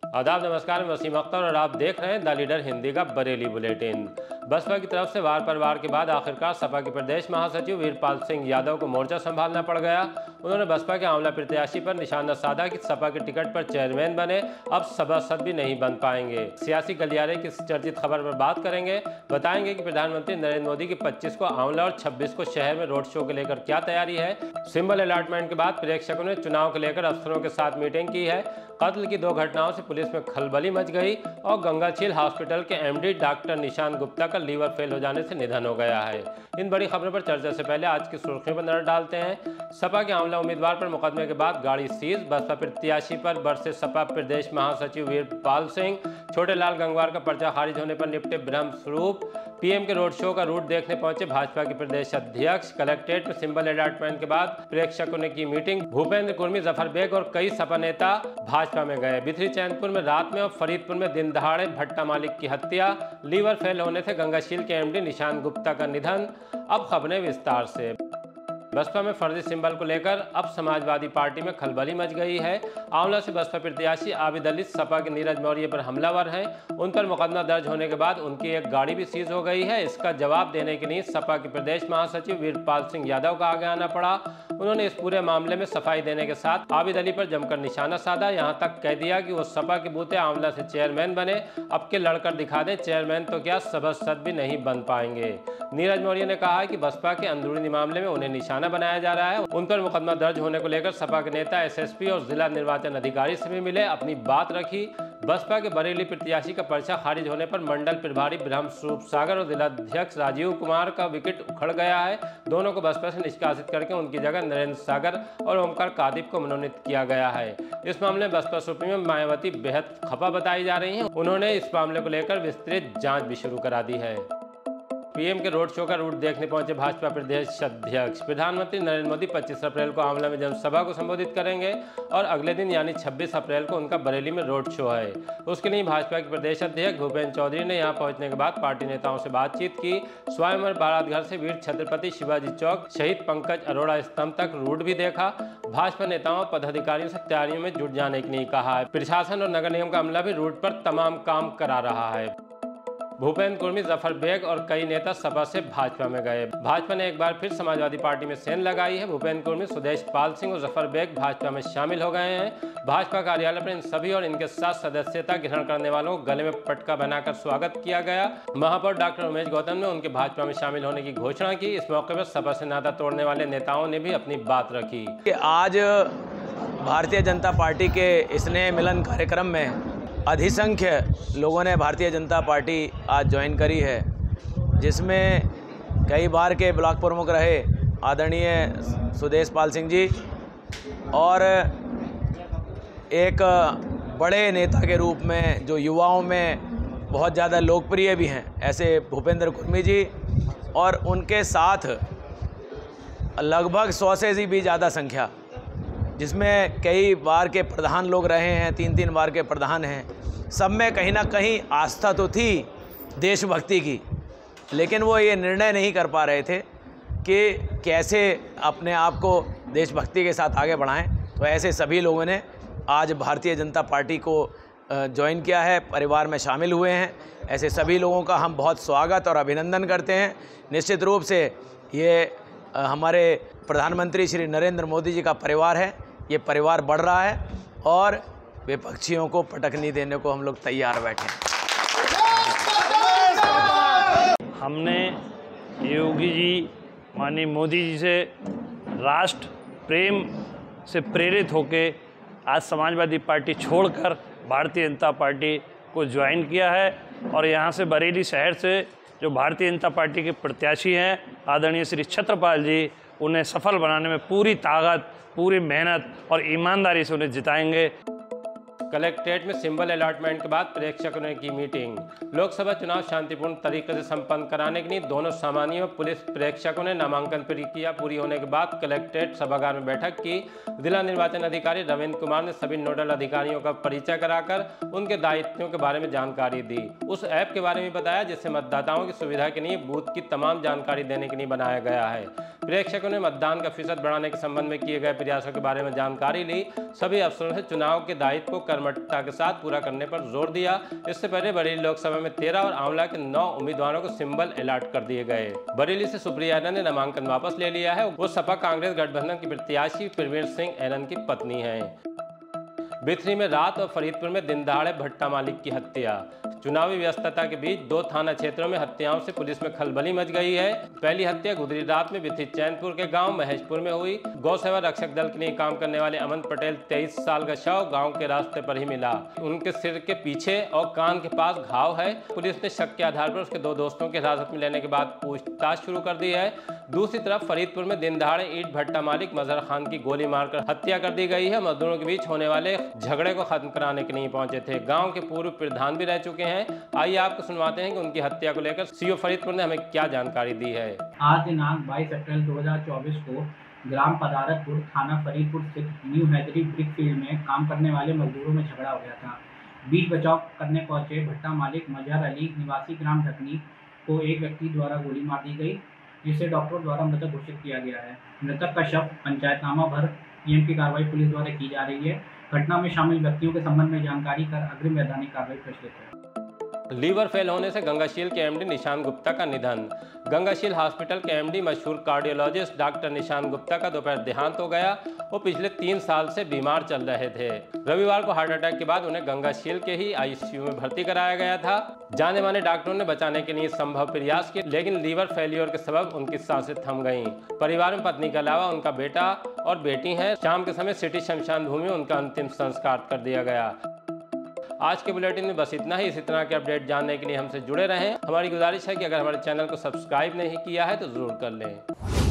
आदाब, नमस्कार। मैं वसीम अख्तर और आप देख रहे हैं द लीडर हिंदी का बरेली बुलेटिन। बसपा की तरफ से वार पर वार के बाद आखिरकार सपा के प्रदेश महासचिव वीरपाल सिंह यादव को मोर्चा संभालना पड़ गया। उन्होंने बसपा के आंवला प्रत्याशी पर निशाना साधा कि सपा के टिकट पर चेयरमैन बने अब सभासद भी नहीं बन पाएंगे। सियासी गलियारे की चर्चित खबर पर बात करेंगे, बताएंगे कि प्रधानमंत्री नरेंद्र मोदी की 25 को आंवला और 26 को शहर में रोड शो को लेकर क्या तैयारी है। सिंबल अलॉटमेंट के बाद प्रेक्षकों ने चुनाव को लेकर अफसरों के साथ मीटिंग की है। कत्ल की 2 घटनाओं से पुलिस में खलबली मच गई और गंगाझील हॉस्पिटल के एमडी डॉक्टर निशान गुप्ता का लीवर फेल हो जाने से निधन हो गया है। इन बड़ी खबरों पर चर्चा से पहले आज की सुर्खियों पर नजर डालते हैं। सपा के आंवला उम्मीदवार पर मुकदमे के बाद गाड़ी सीज, बसपा प्रत्याशी पर बरसे सपा प्रदेश महासचिव वीरपाल सिंह, छोटे लाल गंगवार का पर्चा खारिज होने पर निपटे ब्रह्म स्वरूप, पीएम के रोड शो का रूट देखने पहुंचे भाजपा के प्रदेश अध्यक्ष, कलेक्ट्रेट में सिंबल अलॉटमेंट के बाद प्रेक्षकों ने की मीटिंग, भूपेंद्र कुर्मी, जफर बेग और कई सपा नेता भाजपा में गए। बिथरी चैनपुर में रात में और फरीदपुर में दिन दहाड़े भट्टा मालिक की हत्या, लीवर फेल होने से गंगाशील के एमडी निशान गुप्ता का निधन। अब खबरें विस्तार से। बसपा में फर्जी सिंबल को लेकर अब समाजवादी पार्टी में खलबली मच गई है। आंवला से बसपा प्रत्याशी आबिद अली सपा के नीरज मौर्य पर हमलावर हैं। उन पर मुकदमा दर्ज होने के बाद उनकी एक गाड़ी भी सीज हो गई है। इसका जवाब देने के लिए सपा के प्रदेश महासचिव वीरपाल सिंह यादव का आगे आना पड़ा। उन्होंने इस पूरे मामले में सफाई देने के साथ आबिद अली पर जमकर निशाना साधा, यहाँ तक कह दिया कि वो सपा के बूते आंवला से चेयरमैन बने, अब के लड़कर दिखा दें, चेयरमैन तो क्या सभासद भी नहीं बन पाएंगे। नीरज मौर्य ने कहा कि बसपा के अंदरूनी मामले में उन्हें निशाना बनाया जा रहा है। उन पर मुकदमा दर्ज होने को लेकर सपा के नेता एसएसपी और जिला निर्वाचन अधिकारी से भी मिले, अपनी बात रखी। बसपा के बरेली प्रत्याशी का पर्चा खारिज होने पर मंडल प्रभारी ब्रह्म स्वरूप सागर और जिलाध्यक्ष राजीव कुमार का विकेट उखड़ गया है। दोनों को बसपा से निष्कासित करके उनकी जगह नरेंद्र सागर और ओमकार कादिब को मनोनीत किया गया है। इस मामले में बसपा सुप्रीमो मायावती बेहद खफा बताई जा रही हैं। उन्होंने इस मामले को लेकर विस्तृत जांच भी शुरू करा दी है। पीएम के रोड शो का रूट देखने पहुंचे भाजपा प्रदेश अध्यक्ष। प्रधानमंत्री नरेंद्र मोदी 25 अप्रैल को आंवला में जनसभा को संबोधित करेंगे और अगले दिन यानी 26 अप्रैल को उनका बरेली में रोड शो है। उसके लिए भाजपा के प्रदेश अध्यक्ष भूपेंद्र चौधरी ने यहां पहुंचने के बाद पार्टी नेताओं से बातचीत की। स्वयंवर बारात घर से वीर छत्रपति शिवाजी चौक, शहीद पंकज अरोड़ा स्तंभ तक रूट भी देखा। भाजपा नेताओं और पदाधिकारियों से तैयारियों में जुट जाने के लिए कहा है। प्रशासन और नगर निगम का अमला भी रूट पर तमाम काम करा रहा है। भूपेंद्र कुर्मी, जफर बेग और कई नेता सपा से भाजपा में गए। भाजपा ने एक बार फिर समाजवादी पार्टी में सेंध लगाई है। भूपेंद्र कुर्मी, सुदेश पाल सिंह और जफर बेग भाजपा में शामिल हो गए हैं। भाजपा कार्यालय पर इन सभी और इनके साथ सदस्यता ग्रहण करने वालों को गले में पटका बनाकर स्वागत किया गया। महापौर डॉक्टर उमेश गौतम ने उनके भाजपा में शामिल होने की घोषणा की। इस मौके पर सपा से नाता तोड़ने वाले नेताओं ने भी अपनी बात रखी। आज भारतीय जनता पार्टी के स्नेह मिलन कार्यक्रम में अधिसंख्य लोगों ने भारतीय जनता पार्टी आज ज्वाइन करी है, जिसमें कई बार के ब्लॉक प्रमुख रहे आदरणीय सुदेश पाल सिंह जी और एक बड़े नेता के रूप में जो युवाओं में बहुत ज़्यादा लोकप्रिय भी हैं, ऐसे भूपेंद्र कुर्मी जी, और उनके साथ लगभग 100 से भी ज़्यादा संख्या, जिसमें कई बार के प्रधान लोग रहे हैं, 3 बार के प्रधान हैं। सब में कहीं ना कहीं आस्था तो थी देशभक्ति की, लेकिन वो ये निर्णय नहीं कर पा रहे थे कि कैसे अपने आप को देशभक्ति के साथ आगे बढ़ाएं। तो ऐसे सभी लोगों ने आज भारतीय जनता पार्टी को ज्वाइन किया है, परिवार में शामिल हुए हैं। ऐसे सभी लोगों का हम बहुत स्वागत और अभिनंदन करते हैं। निश्चित रूप से ये हमारे प्रधानमंत्री श्री नरेंद्र मोदी जी का परिवार है। ये परिवार बढ़ रहा है और विपक्षियों को पटकनी देने को हम लोग तैयार बैठे हैं। हमने योगी जी, माननीय मोदी जी से राष्ट्र प्रेम से प्रेरित होकर आज समाजवादी पार्टी छोड़कर भारतीय जनता पार्टी को ज्वाइन किया है और यहाँ से बरेली शहर से जो भारतीय जनता पार्टी के प्रत्याशी हैं आदरणीय श्री छत्रपाल जी, उन्हें सफल बनाने में पूरी ताकत, पूरी मेहनत और ईमानदारी से उन्हें जिताएंगे। कलेक्ट्रेट में सिंबल अलॉटमेंट के बाद प्रेक्षकों ने की मीटिंग। लोकसभा चुनाव शांतिपूर्ण तरीके से संपन्न कराने के लिए दोनों सामान्य व पुलिस प्रेक्षकों ने नामांकन प्रक्रिया पूरी होने के बाद कलेक्ट्रेट सभागार में बैठक की। जिला निर्वाचन अधिकारी रविंद्र कुमार ने सभी नोडल अधिकारियों का परिचय कराकर उनके दायित्वों के बारे में जानकारी दी। उस ऐप के बारे में बताया जिससे मतदाताओं की सुविधा के लिए बूथ की तमाम जानकारी देने के लिए बनाया गया है। प्रेक्षकों ने मतदान का प्रतिशत बढ़ाने के संबंध में किए गए प्रयासों के बारे में जानकारी ली। सभी अफसरों से चुनाव के दायित्व को कर्मठता के साथ पूरा करने पर जोर दिया। इससे पहले बरेली लोकसभा में 13 और आंवला के 9 उम्मीदवारों को सिंबल अलॉट कर दिए गए। बरेली से सुप्रिया ऐरन ने नामांकन वापस ले लिया है। वो सपा कांग्रेस गठबंधन की प्रत्याशी प्रवीण सिंह ऐरन की पत्नी है। बिथरी में रात और फरीदपुर में दिन दहाड़े भट्टा मालिक की हत्या। चुनावी व्यस्तता के बीच 2 थाना क्षेत्रों में हत्याओं से पुलिस में खलबली मच गई है। पहली हत्या गुजरी रात में बिथरी चैनपुर के गांव महेशपुर में हुई। गौ सेवा रक्षक दल के लिए काम करने वाले अमन पटेल 23 साल का शव गांव के रास्ते पर ही मिला। उनके सिर के पीछे और कान के पास घाव है। पुलिस ने शक के आधार पर उसके 2 दोस्तों के हिरासत में लेने के बाद पूछताछ शुरू कर दी है। दूसरी तरफ फरीदपुर में दिन दहाड़े ईंट भट्टा मालिक मजहर खान की गोली मारकर हत्या कर दी गई है। मजदूरों के बीच होने वाले झगड़े को खत्म कराने के लिए पहुंचे थे। गांव के पूर्व प्रधान भी रह चुके हैं। आइए आपको सुनवाते हैं कि उनकी हत्या को लेकर सीओ फरीदपुर ने हमें क्या जानकारी दी है। आज दिनांक 22 अप्रैल 2024 को ग्राम पदारतपुर थाना फरीदपुर स्थित न्यू हैदरी ब्रिक फील्ड में काम करने वाले मजदूरों में झगड़ा हो गया था। बीच बचाव करने पहुंचे भट्टा मालिक मजहर अली निवासी ग्राम ढकनी को एक व्यक्ति द्वारा गोली मार दी गई, जिसे डॉक्टरों द्वारा मृतक घोषित किया गया है। मृतक का शव पंचायतनामा भर पीएम की कार्रवाई पुलिस द्वारा की जा रही है। घटना में शामिल व्यक्तियों के संबंध में जानकारी कर अग्रिम वैधानिक कार्रवाई प्रचलित है। लीवर फेल होने से गंगाशील के एमडी निशान गुप्ता का निधन। गंगाशील हॉस्पिटल के एमडी मशहूर कार्डियोलॉजिस्ट डॉक्टर निशान गुप्ता का दोपहर देहांत हो गया। वो पिछले 3 साल से बीमार चल रहे थे। रविवार को हार्ट अटैक के बाद उन्हें गंगाशील के ही आईसीयू में भर्ती कराया गया था। जाने माने डॉक्टरों ने बचाने के लिए संभव प्रयास किए, लेकिन लीवर फेलियर के सबब उनकी सांसें थम गईं। परिवार में पत्नी के अलावा उनका बेटा और बेटी हैं। शाम के समय सिटी शमशान भूमि में उनका अंतिम संस्कार कर दिया गया। आज के बुलेटिन में बस इतना ही। इसी तरह के अपडेट जानने के लिए हमसे जुड़े रहें। हमारी गुजारिश है कि अगर हमारे चैनल को सब्सक्राइब नहीं किया है तो जरूर कर लें।